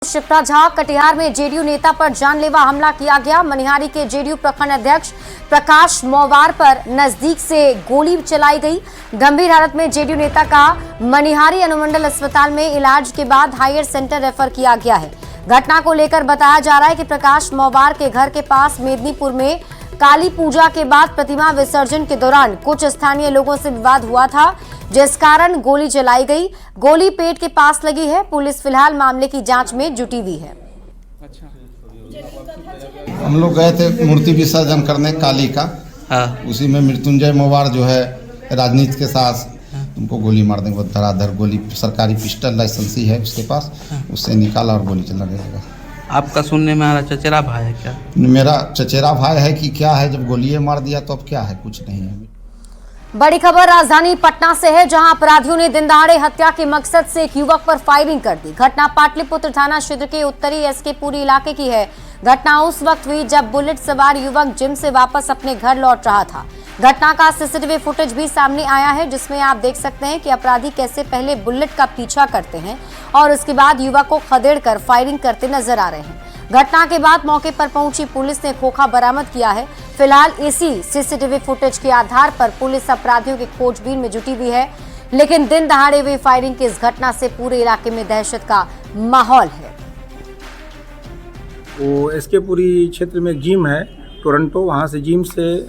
शिप्रा झा कटिहार में जेडीयू नेता पर जानलेवा हमला किया गया। मनिहारी के जेडीयू प्रखंड अध्यक्ष प्रकाश मोवार पर नजदीक से गोली चलाई गई। गंभीर हालत में जेडीयू नेता का मनिहारी अनुमंडल अस्पताल में इलाज के बाद हायर सेंटर रेफर किया गया है। घटना को लेकर बताया जा रहा है कि प्रकाश मोवार के घर के पास मेदिनीपुर में काली पूजा के बाद प्रतिमा विसर्जन के दौरान कुछ स्थानीय लोगों से विवाद हुआ था, जिस कारण गोली चलाई गई। गोली पेट के पास लगी है। पुलिस फिलहाल मामले की जांच में जुटी हुई है। हम लोग गए थे मूर्ति विसर्जन करने काली का। उसी में मृत्युंजय मोवार जो है राजनीति के साथ तुमको गोली मार देंगे। धराधर गोली, सरकारी पिस्टल लाइसेंसी है उसके पास, उससे निकाला और गोली चला गया। आपका सुनने में आ रहा चचेरा भाई है क्या? मेरा चचेरा भाई है कि क्या है, जब गोली मार दिया तो अब क्या है, कुछ नहीं है। बड़ी खबर राजधानी पटना से है, जहां अपराधियों ने दिनदहाड़े हत्या के मकसद से एक युवक पर फायरिंग कर दी। घटना पाटलिपुत्र थाना क्षेत्र के उत्तरी एसके पुरी इलाके की है। घटना उस वक्त हुई जब बुलेट सवार युवक जिम से वापस अपने घर लौट रहा था। घटना का सीसीटीवी फुटेज भी सामने आया है, जिसमें आप देख सकते हैं कि अपराधी कैसे पहले बुलेट का पीछा करते हैं और उसके बाद युवक को खदेड़कर फायरिंग करते नजर आ रहे हैं। घटना के बाद मौके पर पहुंची पुलिस ने खोखा बरामद किया है। फिलहाल इसी सीसीटीवी फुटेज के आधार पर पुलिस अपराधियों की खोजबीन में जुटी हुई है, लेकिन दिन दहाड़े हुई फायरिंग की इस घटना से पूरे इलाके में दहशत का माहौल है। वो एसके पुरी क्षेत्र में जिम है टोरंटो, वहाँ से जिम से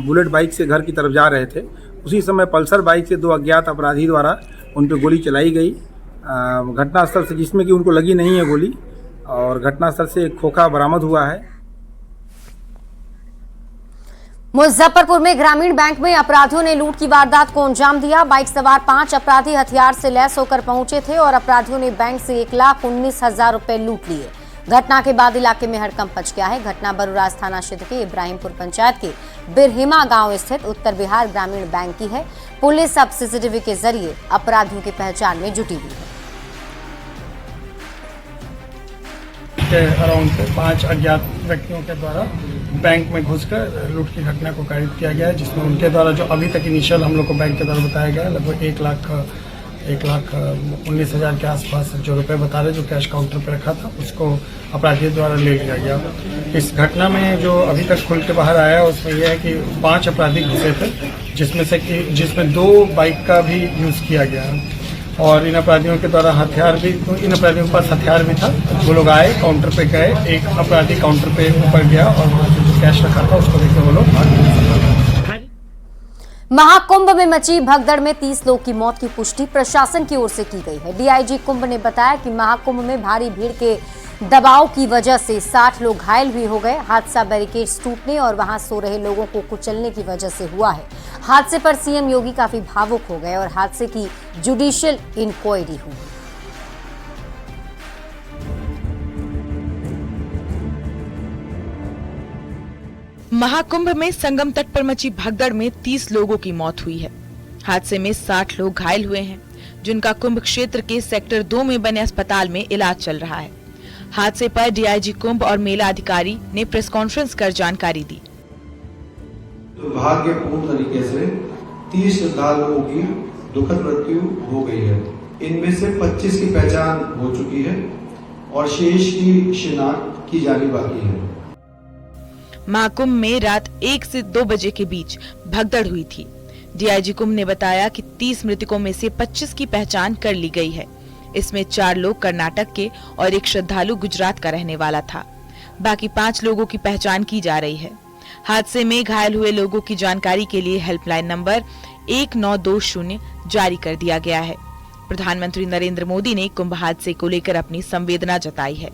बुलेट बाइक से घर की तरफ जा रहे थे। उसी समय पल्सर बाइक से दो अज्ञात अपराधी द्वारा उन पर गोली चलाई गई घटनास्थल से, जिसमें कि उनको लगी नहीं है गोली, और घटनास्थल से एक खोखा बरामद हुआ है। मुजफ्फरपुर में ग्रामीण बैंक में अपराधियों ने लूट की वारदात को अंजाम दिया। बाइक सवार 5 अपराधी हथियार से लैस होकर पहुंचे थे और अपराधियों ने बैंक से 1,19,000 रुपए लूट लिए। घटना के बाद इलाके में हड़कंप मच गया है। घटना बरूराज थाना क्षेत्र के इब्राहिमपुर पंचायत के बिरहिमा गांव स्थित उत्तर बिहार ग्रामीण बैंक की है। पुलिस अब सीसीटीवी के जरिए अपराधियों की पहचान में जुटी हुई है। अराउंड 5 अज्ञात व्यक्तियों के द्वारा बैंक में घुसकर लूट की घटना को कारित किया गया है, जिसमें उनके द्वारा जो अभी तक इनिशियल हम लोग को बैंक के द्वारा बताया गया है लगभग 1,19,000 के आसपास जो रुपए बता रहे जो कैश काउंटर पर रखा था, उसको अपराधियों द्वारा ले लिया गया। इस घटना में जो अभी तक खुल के बाहर आया है उसमें यह है कि 5 अपराधी घुसे थे, जिसमें 2 बाइक का भी यूज़ किया गया है और इन अपराधियों के द्वारा हथियार भी, इन अपराधियों के पास हथियार भी था। वो लोग आए, काउंटर पे गए, एक अपराधी काउंटर पे ऊपर गया और वहाँ से जो कैश रखा था उसको देखकर वो लोग भाग गए। महाकुंभ में मची भगदड़ में 30 लोग की मौत की पुष्टि प्रशासन की ओर से की गई है। डीआईजी कुंभ ने बताया कि महाकुंभ में भारी भीड़ के दबाव की वजह से 60 लोग घायल भी हो गए। हादसा बैरिकेड्स टूटने और वहां सो रहे लोगों को कुचलने की वजह से हुआ है। हादसे पर सीएम योगी काफी भावुक हो गए और हादसे की जुडिशियल इंक्वायरी हुई। महाकुंभ में संगम तट पर मची भगदड़ में 30 लोगों की मौत हुई है। हादसे में 60 लोग घायल हुए हैं, जिनका कुंभ क्षेत्र के सेक्टर 2 में बने अस्पताल में इलाज चल रहा है। हादसे पर डीआईजी कुंभ और मेला अधिकारी ने प्रेस कॉन्फ्रेंस कर जानकारी दी। दुर्भाग्यपूर्ण तरीके से 30 श्रद्धालुओं की दुखद मृत्यु हो गई है। इनमें से 25 की पहचान हो चुकी है और शेष की शिनाख्त की जानी बाकी है। महाकुंभ में रात 1 से 2 बजे के बीच भगदड़ हुई थी। डीआईजी कुंभ ने बताया कि 30 मृतकों में से 25 की पहचान कर ली गई है। इसमें 4 लोग कर्नाटक के और एक श्रद्धालु गुजरात का रहने वाला था। बाकी 5 लोगों की पहचान की जा रही है। हादसे में घायल हुए लोगों की जानकारी के लिए हेल्पलाइन नंबर 1920 जारी कर दिया गया है। प्रधानमंत्री नरेंद्र मोदी ने कुंभ हादसे को लेकर अपनी संवेदना जताई है।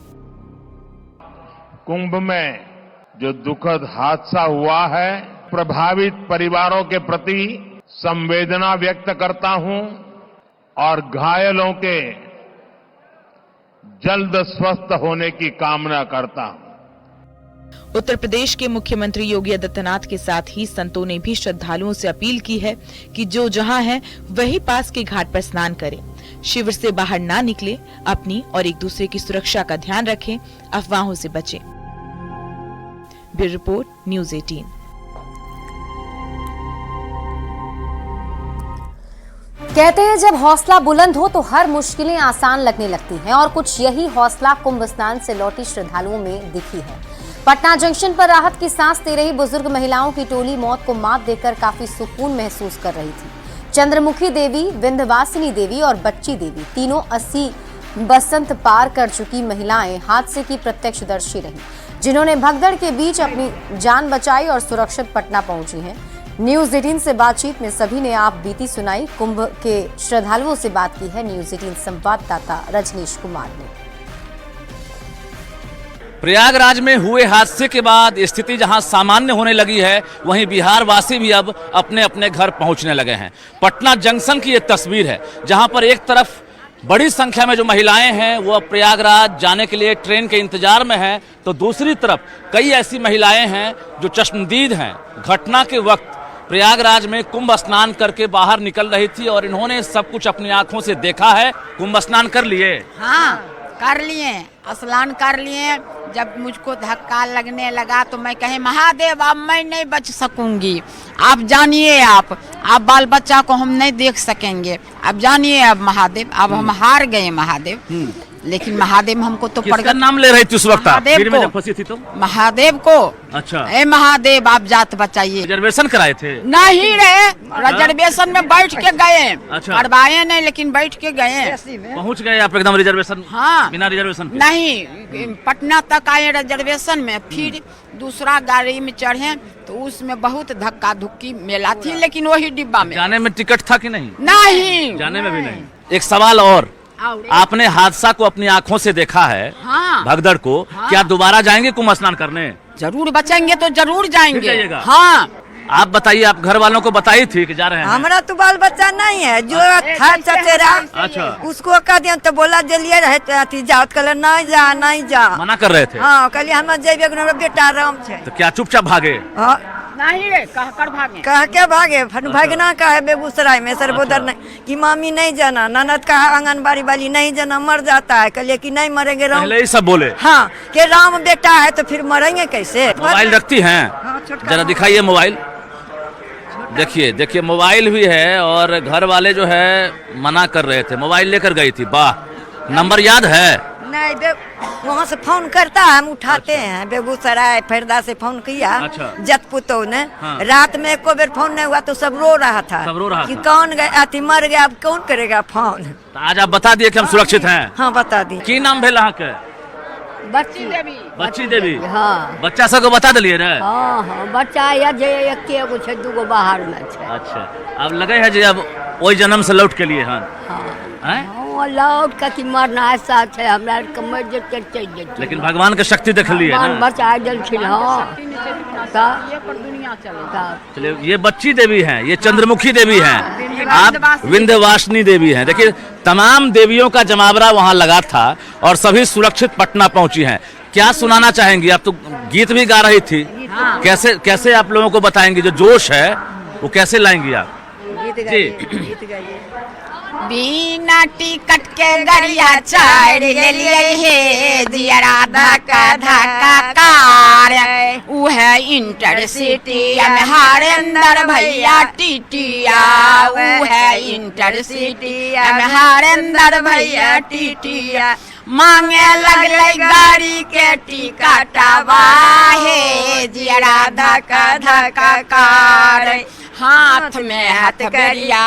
कुंभ में जो दुखद हादसा हुआ है, प्रभावित परिवारों के प्रति संवेदना व्यक्त करता हूं और घायलों के जल्द स्वस्थ होने की कामना करता हूं। उत्तर प्रदेश के मुख्यमंत्री योगी आदित्यनाथ के साथ ही संतों ने भी श्रद्धालुओं से अपील की है कि जो जहां है वहीं पास के घाट पर स्नान करें, शिविर से बाहर ना निकले, अपनी और एक दूसरे की सुरक्षा का ध्यान रखें, अफवाहों से बचें। Bureau report, news 18। कहते हैं जब हौसला बुलंद हो तो हर मुश्किलें आसान लगने लगती हैं और कुछ यही हौसला कुंभ स्नान से लौटी श्रद्धालुओं में दिखी है। पटना जंक्शन पर राहत की सांस दे रही बुजुर्ग महिलाओं की टोली मौत को मात देकर काफी सुकून महसूस कर रही थी। चंद्रमुखी देवी, विंध्यवासिनी देवी और बच्ची देवी तीनों 80 बसंत पार कर चुकी महिलाएं हादसे की प्रत्यक्षदर्शी रहीं, जिन्होंने भगदड़ के बीच अपनी जान बचाई और सुरक्षित पटना पहुंची हैं। न्यूज 18 से बातचीत में सभी ने आप बीती सुनाई। कुंभ के श्रद्धालुओं से बात की है न्यूज 18 संवाददाता रजनीश कुमार ने। प्रयागराज में हुए हादसे के बाद स्थिति जहां सामान्य होने लगी है, वहीं बिहार वासी भी अब अपने अपने घर पहुंचने लगे हैं। पटना जंक्शन की ये तस्वीर है, जहां पर एक तरफ बड़ी संख्या में जो महिलाएं हैं वो अब प्रयागराज जाने के लिए ट्रेन के इंतजार में हैं, तो दूसरी तरफ कई ऐसी महिलाएं हैं जो चश्मदीद हैं। घटना के वक्त प्रयागराज में कुंभ स्नान करके बाहर निकल रही थी और इन्होंने सब कुछ अपनी आंखों से देखा है। कुंभ स्नान कर लिए? हाँ, कर लिए, स्नान कर लिए। जब मुझको धक्का लगने लगा तो मैं कहे महादेव अब मैं नहीं बच सकूंगी, आप जानिए, आप बाल बच्चा को हम नहीं देख सकेंगे, अब जानिए अब महादेव, अब हम हार गए महादेव। लेकिन महादेव हमको तो किसका नाम ले रही थी उस वक्त आप? भीड़ में जब फंसी थी तो? महादेव को। अच्छा। ए महादेव आप जात बचाइए। रिजर्वेशन कराए थे? नहीं रे, रिजर्वेशन में बैठ के गए। अच्छा। करवाए नहीं लेकिन बैठ के गए। पहुंच गए आप एकदम रिजर्वेशन? हाँ, बिना रिजर्वेशन? नहीं, पटना तक आए रिजर्वेशन में, फिर दूसरा गाड़ी में चढ़े तो उसमें बहुत धक्का धुक्की मेला थी, लेकिन वही डिब्बा में। जाने में टिकट था कि नहीं? नहीं, जाने में भी नहीं। एक सवाल और, आपने हादसा को अपनी आंखों से देखा है, हाँ, भगदड़ को, हाँ, क्या दोबारा जाएंगे कुंभ स्नान करने? जरूर बचेंगे तो जरूर जाएंगे। हाँ, आप बताइए, आप घर वालों को बताई थी कि जा रहे हैं? हमारा तो बाल बच्चा नहीं है, जो था चचेरा, अच्छा, उसको कह दिया तो बोला जलिए रहे जाओ, कल नहीं जा नहीं जा, मना कर रहे थे। हाँ, कल हम जेबे बेटा राम छे, तो क्या चुपचाप भागे? हाँ, नहीं रे, कह कर भागे। कह के भागे। भागना का है बेगूसराय में सरबोदर नहीं कि मामी नहीं जाना, ननद का आंगनबाड़ी वाली नहीं जाना, मर जाता है। कल कि नहीं मरेंगे राम, पहले ही सब बोले। हाँ, कि राम बेटा है तो फिर मरेंगे कैसे? मोबाइल रखती हैं? जरा दिखाइए मोबाइल। देखिए देखिए, मोबाइल भी है और घर वाले जो है मना कर रहे थे, मोबाइल लेकर गई थी। वाह, नंबर याद है? नहीं, वहाँ से फोन करता है, हम उठाते हैं। बेगूसराय फरदा से फोन किया, अच्छा, जतपुतो ने। हाँ। रात में एको बेर फोन नहीं हुआ तो सब रो रहा था, कि कौन गया अति मर गया, अब कौन करेगा फोन। तो आज आप बता दिए कि हम सुरक्षित हैं? हाँ, बता दी। की नाम भेल अहाँ के? बच्ची देवी। बच्ची देवी। हाँ, बच्चा सबको बता दिलिए रे? हाँ, हाँ, बच्चा या जे एकेगो छे, दूगो बाहर में छे। अच्छा, अब लगे है जे अब वही जन्म से लौट के लिए हैं? हाँ, लौट के कि मरना ऐसा है, हमरा कमर जे चल जेते, लेकिन भगवान के शक्ति देख लिए ना, बचा देलखिन। हाँ, चलिए, ये बच्ची देवी हैं, ये चंद्रमुखी देवी हैं, आप विंध्यवासिनी देवी हैं। देखिए, तमाम देवियों का जमावड़ा वहाँ लगा था और सभी सुरक्षित पटना पहुंची हैं। क्या सुनाना चाहेंगी? आप तो गीत भी गा रही थी, कैसे कैसे आप लोगों को बताएंगी? जो जोश है वो कैसे लाएंगी आप? गीत गाइए। बिना टिकट के गरिया चढ़ गेलिए हे, दिया राधा का धक्का कार, ऊ है इंटरसिटी में हरेंद्र भैया टीटिया, ऊ है इंटरसिटी में हरेंद्र भैया टीटिया, मांगे लगले गाड़ी के टिकटवा हे, दिया राधा का धक्का कार, हाथ में हाथ करिया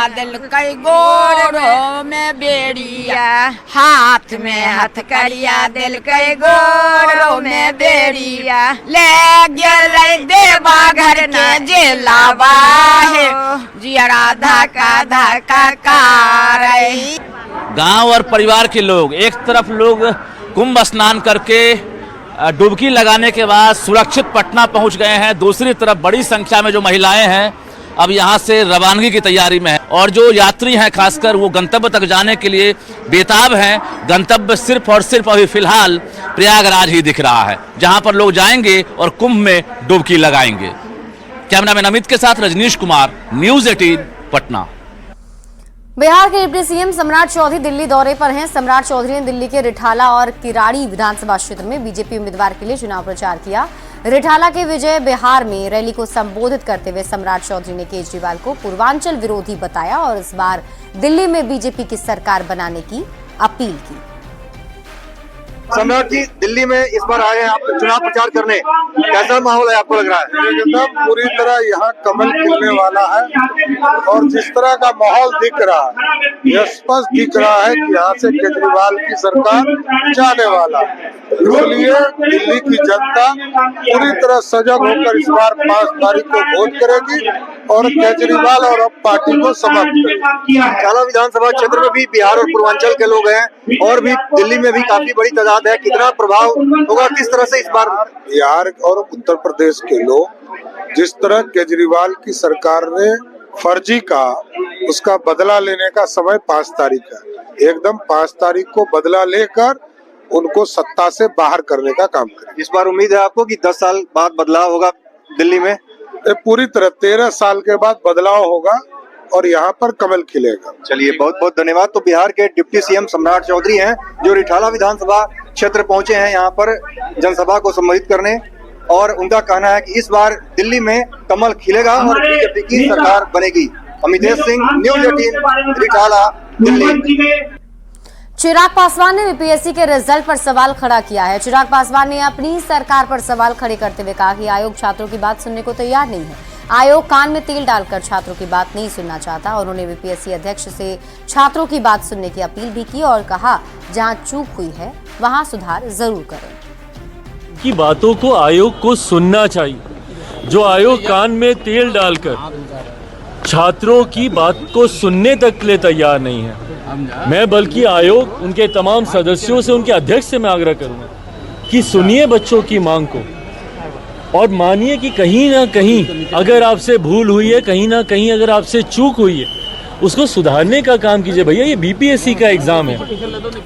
दिल कई गोरों में बेड़िया, हाथ में हाथ करिया दिल कई गोरों में बेड़िया, ले गेलै देवा घर के जेलावा है, जिया राधा का धक्का कार। गांव और परिवार के लोग, एक तरफ लोग कुंभ स्नान करके डुबकी लगाने के बाद सुरक्षित पटना पहुंच गए हैं, दूसरी तरफ बड़ी संख्या में जो महिलाएं हैं अब यहां से रवानगी की तैयारी में है, और जो यात्री हैं खासकर वो गंतव्य तक जाने के लिए बेताब हैं। गंतव्य सिर्फ और सिर्फ अभी फिलहाल प्रयागराज ही दिख रहा है, जहां पर लोग जाएंगे और कुंभ में डुबकी लगाएंगे। कैमरामैन अमित के साथ रजनीश कुमार, न्यूज 18 पटना। बिहार के डिप्टी सीएम सम्राट चौधरी दिल्ली दौरे पर हैं। सम्राट चौधरी ने दिल्ली के रिठाला और किराड़ी विधानसभा क्षेत्र में बीजेपी उम्मीदवार के लिए चुनाव प्रचार किया। रिठाला के विजय बिहार में रैली को संबोधित करते हुए सम्राट चौधरी ने केजरीवाल को पूर्वांचल विरोधी बताया और इस बार दिल्ली में बीजेपी की सरकार बनाने की अपील की। सम्राट जी दिल्ली में इस बार आए हैं आप चुनाव प्रचार करने, कैसा माहौल है आपको लग रहा है? एकदम पूरी तरह यहाँ कमल खिलने वाला है और जिस तरह का माहौल दिख रहा है यह स्पष्ट दिख रहा है कि यहाँ से केजरीवाल की सरकार जाने वाला है। इसलिए दिल्ली की जनता पूरी तरह सजग होकर इस बार 5 तारीख को वोट करेगी और केजरीवाल और अब पार्टी को समाप्त करेगी। रिठाला विधानसभा क्षेत्र में भी बिहार और पूर्वांचल के लोग हैं और भी दिल्ली में भी काफी बड़ी तादाद है, कितना प्रभाव होगा किस तरह से इस बार? बिहार और उत्तर प्रदेश के लोग जिस तरह केजरीवाल की सरकार ने फर्जी कहा उसका बदला लेने का समय 5 तारीख है। एकदम 5 तारीख को बदला लेकर उनको सत्ता से बाहर करने का काम करें। इस बार उम्मीद है आपको कि 10 साल बाद बदलाव होगा दिल्ली में? पूरी तरह 13 साल के बाद बदलाव होगा और यहाँ पर कमल खिलेगा। चलिए बहुत बहुत धन्यवाद। तो बिहार के डिप्टी सीएम सम्राट चौधरी हैं जो रिठाला विधानसभा क्षेत्र पहुंचे हैं यहाँ पर जनसभा को संबोधित करने, और उनका कहना है कि इस बार दिल्ली में कमल खिलेगा और बीजेपी की सरकार बनेगी। अमितेश सिंह, न्यूज़ 18, रिठाला, दिल्ली। चिराग पासवान ने बीपीएससी के रिजल्ट पर सवाल खड़ा किया है। चिराग पासवान ने अपनी सरकार पर सवाल खड़े करते हुए कहा कि आयोग छात्रों की बात सुनने को तैयार नहीं है। आयोग कान में तेल डालकर छात्रों की बात नहीं सुनना चाहता। उन्होंने बीपीएससी अध्यक्ष से छात्रों की बात सुनने की अपील भी की और कहा जहां चूक हुई है वहां सुधार जरूर करें। की बातों को आयोग को सुनना चाहिए। जो आयोग कान में तेल डालकर छात्रों की बात को सुनने तक के लिए तैयार नहीं है, मैं बल्कि आयोग उनके तमाम सदस्यों से, उनके अध्यक्ष से मैं आग्रह करूंगा कि सुनिए बच्चों की मांग को और मानिए कि कहीं ना कहीं अगर आपसे भूल हुई है, कहीं ना कहीं अगर आपसे चूक हुई है, उसको सुधारने का काम कीजिए। भैया ये बीपीएससी का एग्जाम है।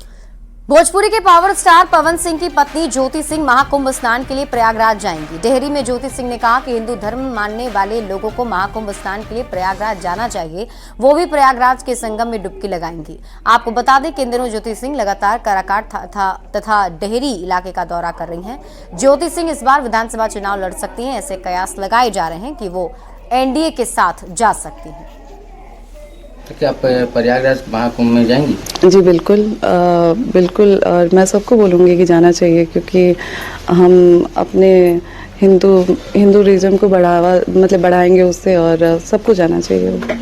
भोजपुरी के पावर स्टार पवन सिंह की पत्नी ज्योति सिंह महाकुंभ स्नान के लिए प्रयागराज जाएंगी। डेहरी में ज्योति सिंह ने कहा कि हिंदू धर्म मानने वाले लोगों को महाकुंभ स्नान के लिए प्रयागराज जाना चाहिए, वो भी प्रयागराज के संगम में डुबकी लगाएंगी। आपको बता दें कि इन दिनों ज्योति सिंह लगातार काराकाट तथा डेहरी इलाके का दौरा कर रही हैं। ज्योति सिंह इस बार विधानसभा चुनाव लड़ सकती हैं, ऐसे कयास लगाए जा रहे हैं कि वो एनडीए के साथ जा सकती हैं। क्या आप प्रयागराज महाकुंभ में जाएंगी? जी बिल्कुल, बिल्कुल। और मैं सबको बोलूँगी कि जाना चाहिए, क्योंकि हम अपने हिंदूइज्म को बढ़ाएंगे उससे, और सबको जाना चाहिए।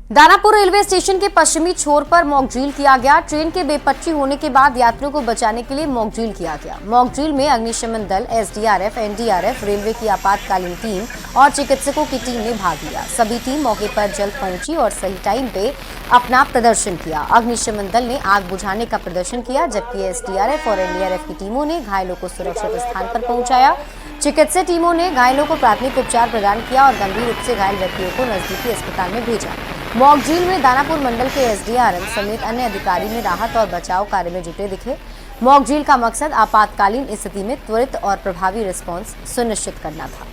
दानापुर रेलवे स्टेशन के पश्चिमी छोर पर मॉक ड्रिल किया गया। ट्रेन के बेपटरी होने के बाद यात्रियों को बचाने के लिए मॉक ड्रिल किया गया। मॉक ड्रिल में अग्निशमन दल, एसडीआरएफ, एनडीआरएफ, रेलवे की आपातकालीन टीम और चिकित्सकों की टीम ने भाग लिया। सभी टीम मौके पर जल्द पहुंची और सही टाइम पे अपना प्रदर्शन किया। अग्निशमन दल ने आग बुझाने का प्रदर्शन किया, जबकि एसडीआरएफ और एनडीआरएफ की टीमों ने घायलों को सुरक्षित स्थान पर पहुंचाया। चिकित्सा टीमों ने घायलों को प्राथमिक उपचार प्रदान किया और गंभीर रूप से घायल व्यक्तियों को नजदीकी अस्पताल में भेजा। मॉक ड्रिल में दानापुर मंडल के एसडीआरएफ समेत अन्य अधिकारी ने राहत और बचाव कार्य में जुटे दिखे। मॉक ड्रिल का मकसद आपातकालीन स्थिति में त्वरित और प्रभावी रिस्पांस सुनिश्चित करना था।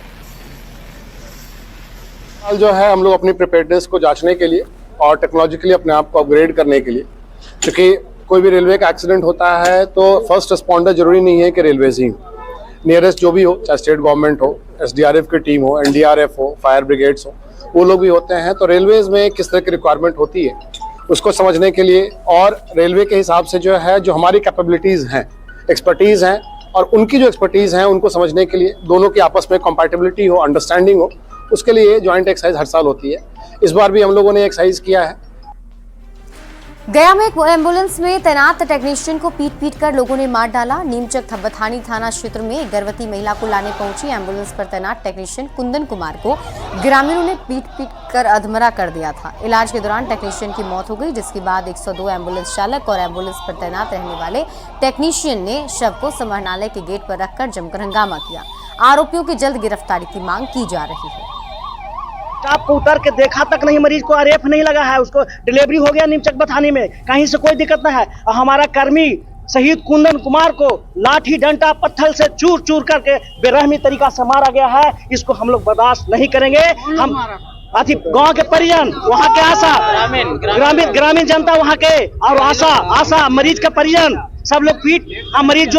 जो है हम लोग अपनी प्रिपेयर्डनेस को जांचने के लिए और टेक्नोलॉजिकली अपने आप को अपग्रेड करने के लिए, क्योंकि कोई भी रेलवे का एक्सीडेंट होता है तो फर्स्ट रिस्पॉन्डर जरूरी नहीं है कि रेलवेज ही, नियरेस्ट जो भी हो, चाहे स्टेट गवर्नमेंट हो, एसडीआरएफ की टीम हो, एनडीआरएफ हो, फायर ब्रिगेड्स हो, वो लोग भी होते हैं। तो रेलवेज में किस तरह की रिक्वायरमेंट होती है उसको समझने के लिए और रेलवे के हिसाब से जो है जो हमारी कैपेबिलिटीज़ हैं, एक्सपर्टीज़ हैं, और उनकी जो एक्सपर्टीज़ हैं उनको समझने के लिए दोनों की आपस में कंपैटिबिलिटी हो, अंडरस्टैंडिंग हो, उसके लिए जॉइंट एक्सरसाइज हर साल होती है। इस बार भी हम लोगों ने एक्सरसाइज किया है। गया में एक एम्बुलेंस में तैनात टेक्नीशियन को पीट कर लोगों ने मार डाला। नीमचक थब्बथानी थाना क्षेत्र में एक गर्भवती महिला को लाने पहुंची एम्बुलेंस पर तैनात टेक्नीशियन कुंदन कुमार को ग्रामीणों ने पीट कर अधमरा कर दिया था। इलाज के दौरान टेक्नीशियन की मौत हो गई, जिसके बाद 102 एम्बुलेंस चालक और एम्बुलेंस पर तैनात रहने वाले टेक्नीशियन ने शव को समाहरणालय के गेट पर रखकर जमकर हंगामा किया। आरोपियों की जल्द गिरफ्तारी की मांग की जा रही है। स्टाफ को उतर के देखा तक नहीं, मरीज को आरएफ नहीं लगा है, उसको डिलीवरी हो गया नीमचक बथानी में, कहीं से कोई दिक्कत नहीं है। और हमारा कर्मी शहीद कुंदन कुमार को लाठी डंडा पत्थर से चूर चूर करके बेरहमी तरीका से मारा गया है। इसको हम लोग बर्दाश्त नहीं करेंगे। गांव के परिजन, वहाँ के आशा, ग्रामीण जनता वहाँ के, और आशा मरीज का परिजन, सब लोग पीट मरीज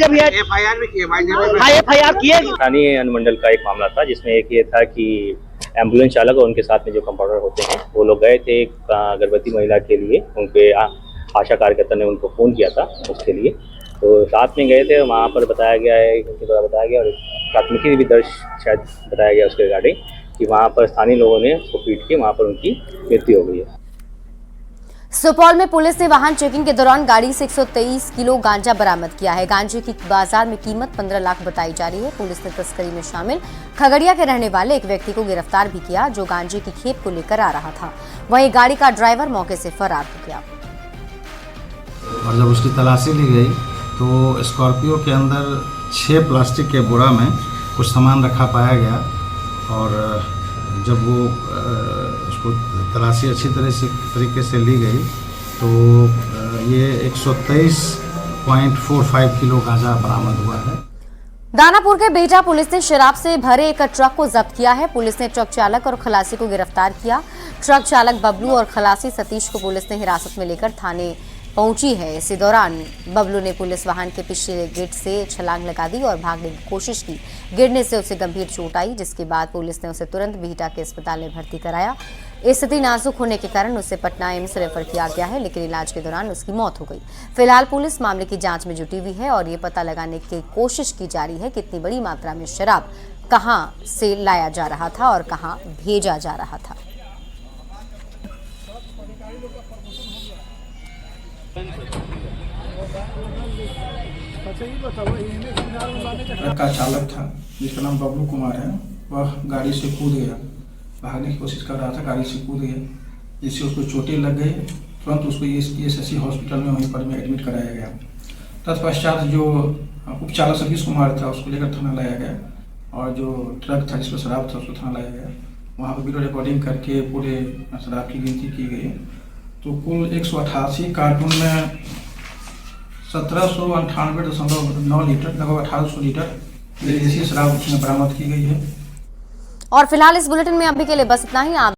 अभी FIR किए। स्थानीय अनुमंडल का एक मामला था जिसमें एक ये था कि एम्बुलेंस चालक और उनके साथ में जो कंपाउंडर होते हैं वो लोग गए थे एक गर्भवती महिला के लिए, उनके आशा कार्यकर्ता ने उनको फ़ोन किया था उसके लिए, तो साथ में गए थे। वहाँ पर बताया गया है, उनके द्वारा बताया गया और प्राथमिकी भी दर्ज शायद बताया गया उसके रिगार्डिंग कि वहाँ पर स्थानीय लोगों ने उसको पीट के वहाँ पर उनकी मृत्यु हो गई है। सुपौल में पुलिस ने वाहन चेकिंग के दौरान गाड़ी से 123 किलो गांजा बरामद किया है। गांजे की बाजार में कीमत 15 लाख बताई जा रही है। पुलिस ने तस्करी में शामिल खगड़िया के रहने वाले एक व्यक्ति को गिरफ्तार भी किया जो गांजे की खेप को लेकर आ रहा था। वहीं गाड़ी का ड्राइवर मौके से फरार हो गया। और जब उसकी तलाशी ली गई तो स्कॉर्पियो के अंदर 6 प्लास्टिक के बोरा में कुछ सामान रखा पाया गया और जब वो उसको तलाशी अच्छी तरीके से ली गई तो ये 123.45 किलो गांजा बरामद हुआ है। दानापुर के बेटा पुलिस ने शराब से भरे एक ट्रक को जब्त किया है। पुलिस ने ट्रक चालक और खलासी को गिरफ्तार किया। ट्रक चालक बबलू और खलासी सतीश को पुलिस ने हिरासत में लेकर थाने पहुंची है। इसी दौरान बबलू ने पुलिस वाहन के पिछले गेट से छलांग लगा दी और भागने की कोशिश की। गिरने से उसे गंभीर चोट आई, जिसके बाद पुलिस ने उसे तुरंत बिहटा के अस्पताल में भर्ती कराया। स्थिति नाजुक होने के कारण उसे पटना एम्स रेफर किया गया है, लेकिन इलाज के दौरान उसकी मौत हो गई। फिलहाल पुलिस मामले की जांच में जुटी हुई है और ये पता लगाने की कोशिश की जा रही है कि इतनी बड़ी मात्रा में शराब कहां से लाया जा रहा था और कहां भेजा जा रहा था। ट्रक का चालक था जिसका नाम बबलू कुमार है, वह गाड़ी से कूद गया, भागने की कोशिश कर रहा था, गाड़ी से कूद गया जिससे उसको चोटें लग गई। तुरंत उसको ESSC हॉस्पिटल में वहीं पर में एडमिट कराया गया। तत्पश्चात जो उपचालक सतीश कुमार था उसको लेकर थाना लाया गया और जो ट्रक था जिसमें शराब था उसको थाना लाया गया। वहाँ पर वीडियो रिकॉर्डिंग करके पूरे शराब की गिनती की गई तो कुल 188 कार्टून में 1798.9 लीटर लगभग 1800 लीटर विदेशी शराब उसमें बरामद की गई है। और फिलहाल इस बुलेटिन में अभी के लिए बस इतना ही। आप